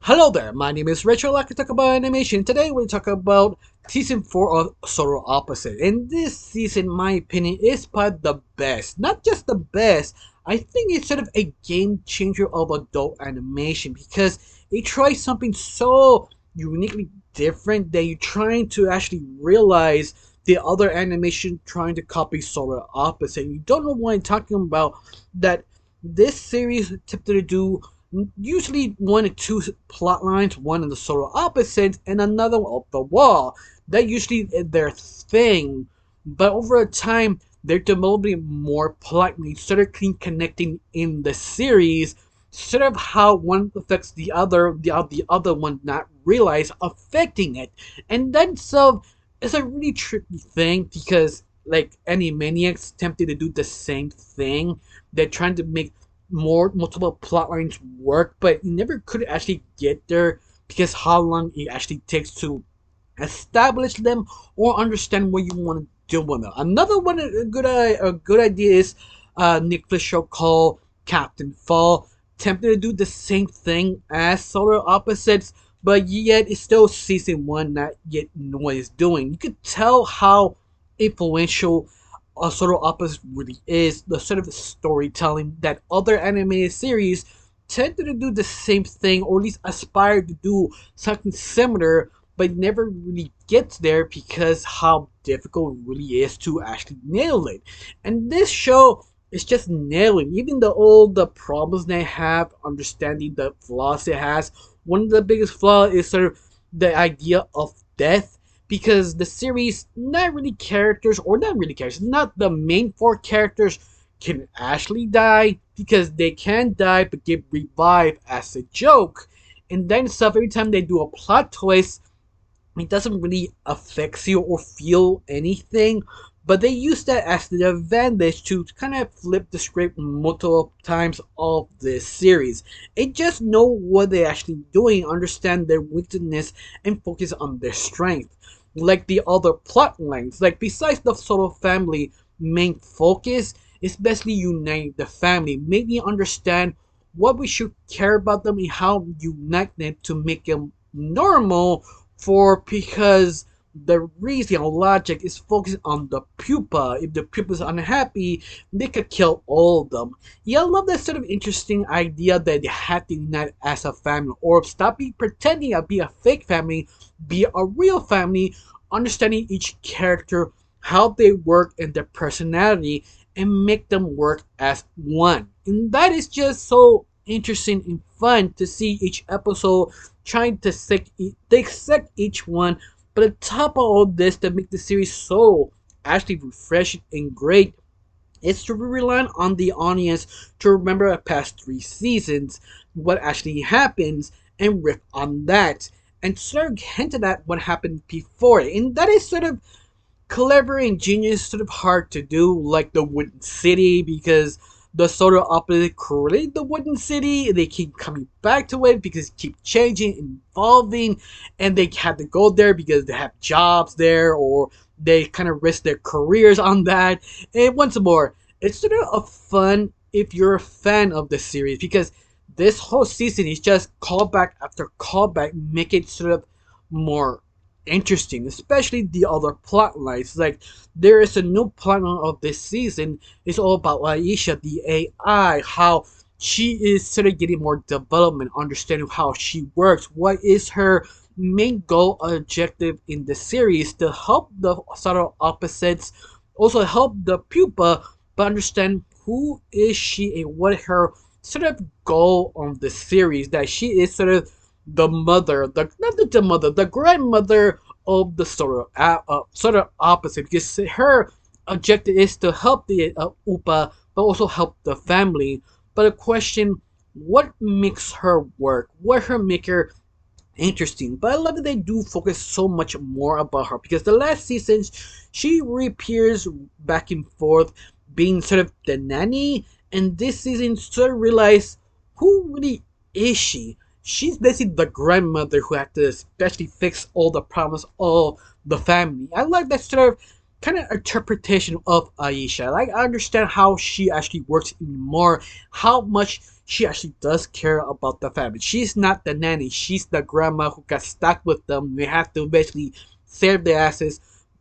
Hello there, my name is Rachel. I like to talk about animation. Today we talk about season 4 of Solar Opposite. And this season, in my opinion, is by the best. Not just the best, I think it's sort of a game changer of adult animation because it tries something so uniquely different that you're trying to actually realize the other animation trying to copy Solar Opposite. You don't know what I'm talking about, that this series attempted to do usually one or two plot lines, one in the solar opposite and another off the wall. That usually is their thing, but over time they're developing more plot lines, sort of connecting in the series, sort of how one affects the other, the other one not realize affecting it, and then so it's a really tricky thing because like any maniacs attempting to do the same thing, they're trying to make multiple plot lines work, but you never could actually get there because how long it actually takes to establish them or understand what you want to do with them. Another one, a good idea is Nicholas show called Captain Fall, attempting to do the same thing as Solar Opposites, but yet it's still season one, not yet know what it's doing. You could tell how influential Solar Opposite really is, the sort of storytelling that other animated series tend to do the same thing, or at least aspire to do something similar, but never really gets there because how difficult it really is to actually nail it. And this show is just nailing, even all the problems they have, understanding the flaws it has. One of the biggest flaws is sort of the idea of death, because the series, not really characters, or not really characters, not the main four characters can actually die, because they can die but get revived as a joke. And then stuff, every time they do a plot twist, it doesn't really affect you or feel anything, but they use that as the advantage to kind of flip the script multiple times of this series. It just know what they're actually doing, understand their weakness, and focus on their strength. Like the other plot lines, like besides the solo family main focus, is basically unite the family, make me understand what we should care about them and how unite them to make them normal, for because the reason or logic is focused on the pupa. If the pupa is unhappy, they could kill all of them. Yeah, I love that sort of interesting idea that they had to unite as a family, or stop pretending to be a fake family, be a real family, understanding each character, how they work and their personality, and make them work as one. And that is just so interesting and fun to see each episode trying to dissect each one. But on top of all this, that make the series so actually refreshing and great, is to rely on the audience to remember the past three seasons, what actually happens, and riff on that, and sort of hinted at what happened before. And that is sort of clever and genius, sort of hard to do, like the Wooden City, because the sort of opposite create the Wooden City, they keep coming back to it because it keep changing, evolving, and they had to go there because they have jobs there, or they kind of risk their careers on that. And once more, it's sort of a fun if you're a fan of the series, because this whole season is just callback after callback, make it sort of more interesting, especially the other plot lines. Like there is a new plot line of this season. It's all about Aisha, the AI, how she is sort of getting more development, understanding how she works, what is her main goal objective in the series, to help the subtle opposites, also help the pupa, but understand who is she and what her sort of goal on the series, that she is sort of the mother, the not the mother, the grandmother of the sort of opposite, because her objective is to help the Upa, but also help the family. But the question, what makes her work? What her make her interesting? But I love that they do focus so much more about her, because the last seasons she reappears back and forth, being sort of the nanny, and this season sort of realize who really is she. She's basically the grandmother who had to especially fix all the problems of the family. I like that sort of kind of interpretation of Aisha. Like I understand how she actually works more, how much she actually does care about the family. She's not the nanny, she's the grandma who got stuck with them. They have to basically save their asses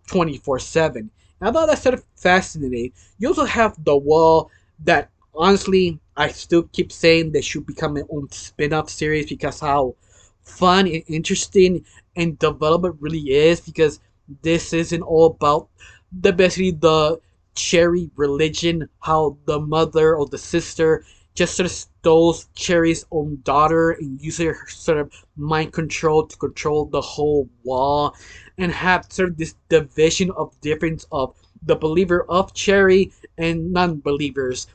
24/7. I thought that's sort of fascinating. You also have the wall that honestly I still keep saying they should become an own spin-off series because how fun and interesting and development really is, because this isn't all about the basically the Cherry religion, how the mother or the sister just sort of stole Cherry's own daughter and using her sort of mind control to control the whole wall, and have sort of this division of difference of the believer of Cherry and non-believers.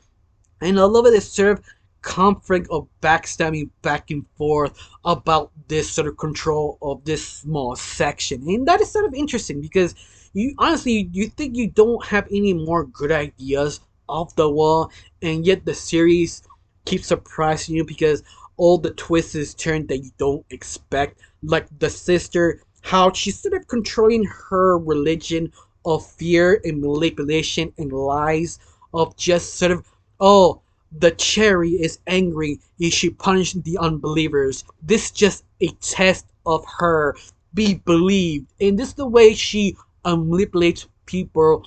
And I love it. It's sort of conflict of backstabbing back and forth about this sort of control of this small section. And that is sort of interesting because you honestly you think you don't have any more good ideas off the wall, and yet the series keeps surprising you because all the twists is turned that you don't expect. Like the sister, how she's sort of controlling her religion of fear and manipulation and lies, of just sort of, oh, the Cherry is angry. Is she punishing the unbelievers? This is just a test of her. Be believed. And this is the way she manipulates people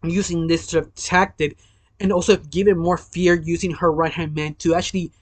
using this sort of tactic, and also giving more fear using her right hand man to actually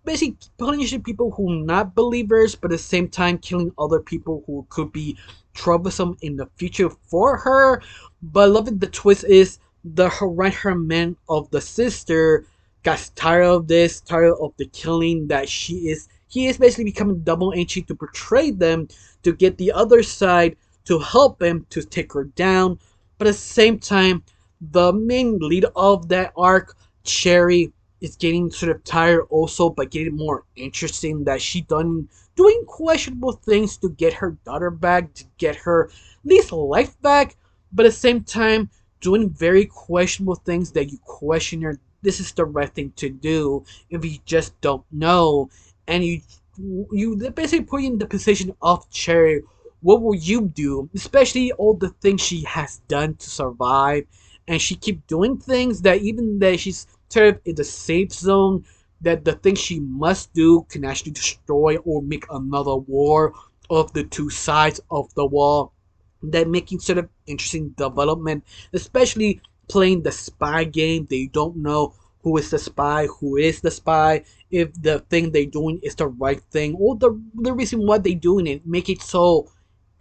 basically punishing people who are not believers, but at the same time killing other people who could be troublesome in the future for her. But I love it. The twist is the her right hand man of the sister got tired of this, tired of the killing that she is. He is basically becoming double entry to portray them to get the other side to help him to take her down. But at the same time, the main lead of that arc, Cherry, is getting sort of tired also, but getting more interesting that she done doing questionable things to get her daughter back, to get her at least life back, but at the same time doing very questionable things that you question her. This is the right thing to do if you just don't know, and you basically put you in the position of Cherry. What will you do, especially all the things she has done to survive, and she keep doing things that even that she's sort of in the safe zone, that the things she must do can actually destroy or make another war of the two sides of the wall, that making sort of interesting development, especially playing the spy game. They don't know who is the spy, who is the spy, if the thing they're doing is the right thing, or the reason why they're doing it. Make it so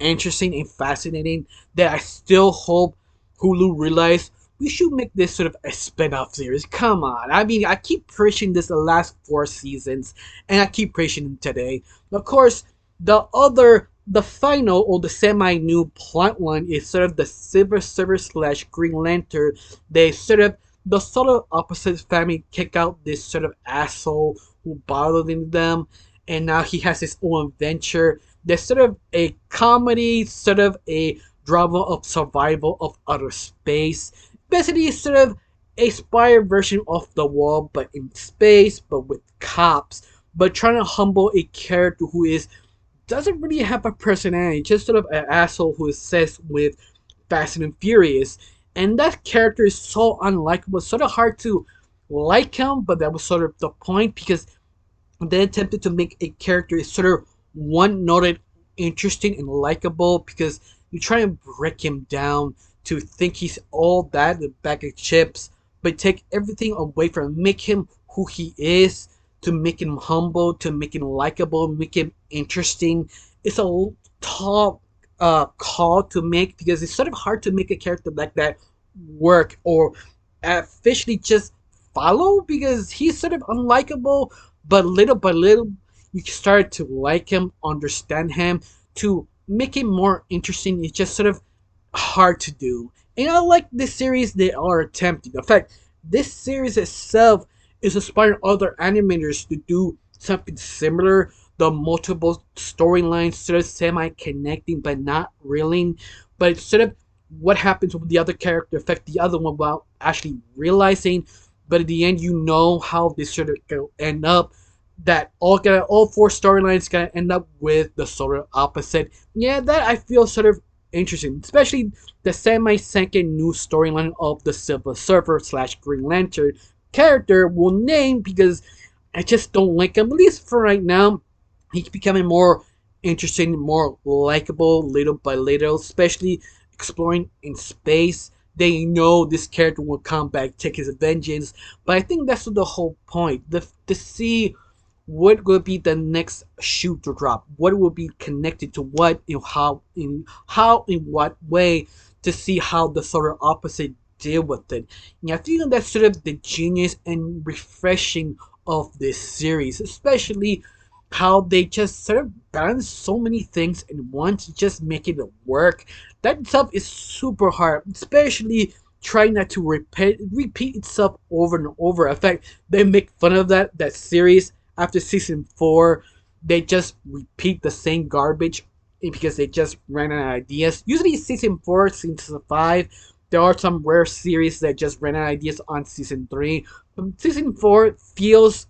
interesting and fascinating that I still hope Hulu realize we should make this sort of a spin-off series. Come on. I mean, I keep pushing this the last 4 seasons, and I keep pushing them today. Of course, the final or the semi-new plot line is sort of the Silver Surfer slash Green Lantern. They sort of the sort of opposite family kick out this sort of asshole who bothering them, and now he has his own adventure. There's sort of a comedy, sort of a drama of survival of outer space. Basically, it's sort of a spy version of The Wall, but in space, but with cops. But trying to humble a character who is doesn't really have a personality, just sort of an asshole who is obsessed with Fast and Furious. And that character is so unlikable, sort of hard to like him, but that was sort of the point because they attempted to make a character sort of one noted interesting and likable, because you try and break him down to think he's all that, the bag of chips, but take everything away from him, make him who he is, to make him humble, to make him likable, make him interesting. It's a tall call to make, because it's sort of hard to make a character like that work or officially just follow, because he's sort of unlikable, but little by little you start to like him, understand him, to make him more interesting. It's just sort of hard to do. And I like this series they are attempting. In fact, this series itself is inspiring other animators to do something similar. The multiple storylines sort of semi connecting but not really. But it's sort of what happens with the other character affect the other one without actually realizing. But at the end, you know how this sort of end up. That all 4 storylines gonna end up with the sort of opposite. Yeah, that I feel sort of interesting, especially the semi-second new storyline of the Silver Surfer slash Green Lantern character will name because I just don't like him. At least for right now, he's becoming more interesting, more likable little by little, especially exploring in space. They know this character will come back, take his vengeance, but I think that's the whole point. To see what will be the next shoe to drop, what will be connected to what, in what way, to see how the solar opposite deal with it. And I think that's sort of the genius and refreshing of this series, especially how they just sort of balance so many things in one to just make it work. That stuff is super hard, especially trying not to repeat itself over and over. In fact, they make fun of that series after season 4. They just repeat the same garbage because they just ran out of ideas. Usually season 4, season 5, there are some rare series that just ran out of ideas on season 3. But season 4 feels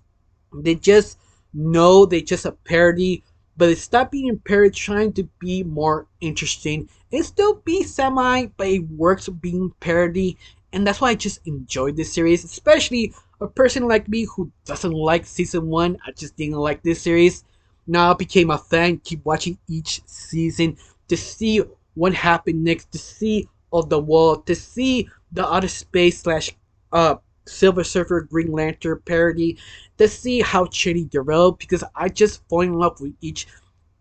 they just know they just a parody, but it stopped being a parody, trying to be more interesting. It still be semi, but it works being parody, and that's why I just enjoyed this series. Especially a person like me who doesn't like season 1, I just didn't like this series. Now I became a fan, keep watching each season to see what happened next, to see of the world, to see the outer space slash uh Silver Surfer Green Lantern parody, to see how Chitty developed, because I just fall in love with each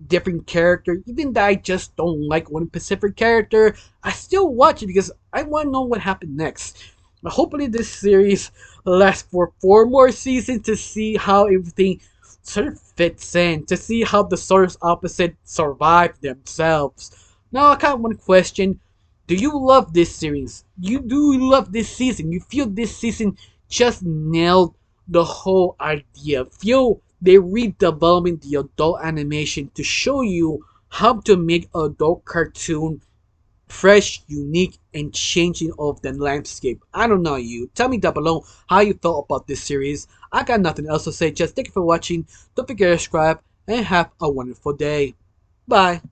different character. Even though I just don't like one specific character, I still watch it because I want to know what happened next. But hopefully this series lasts for 4 more seasons to see how everything sort of fits in, to see how the source opposite survive themselves. Now I got one question. Do you love this series? You love this season? You feel this season just nailed the whole idea? Feel they redeveloping the adult animation to show you how to make adult cartoon fresh, unique, and changing of the landscape. I don't know you. Tell me down below how you felt about this series. I got nothing else to say. Just thank you for watching. Don't forget to subscribe and have a wonderful day. Bye.